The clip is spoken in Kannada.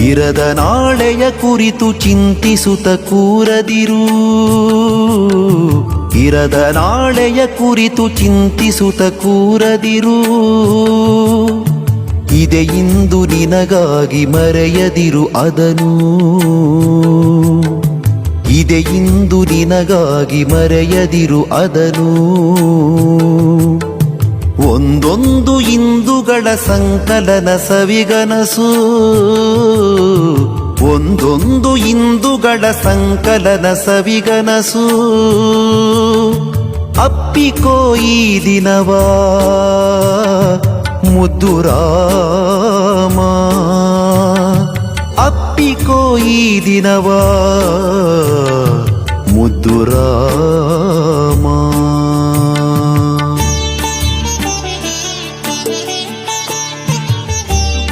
ಇರದ ನಾಳೆಯ ಕುರಿತು ಚಿಂತಿಸುತ್ತ ಕೂರದಿರು, ಇರದ ನಾಳೆಯ ಕುರಿತು ಚಿಂತಿಸುತ್ತ ಕೂರದಿರು. ಇದೆ ಇಂದು ನಿನಗಾಗಿ ಮರೆಯದಿರು ಅದನು, ಇದೆ ಇಂದು ನಿನಗಾಗಿ ಮರೆಯದಿರು ಅದನು. ಒಂದೊಂದು ಇಂದುಗಳ ಸಂಕಲನ ಸವಿಗನಸು, ಒಂದೊಂದು ಇಂದುಗಳ ಸಂಕಲನ ಸವಿಗನಸು. ಅಪ್ಪಿಕೋ ಈ ದಿನವಾ ಮುದ್ದು ರಾಮ, ಅಪ್ಪಿಕೋ ಈ ದಿನವಾ ಮುದ್ದು ರಾಮ.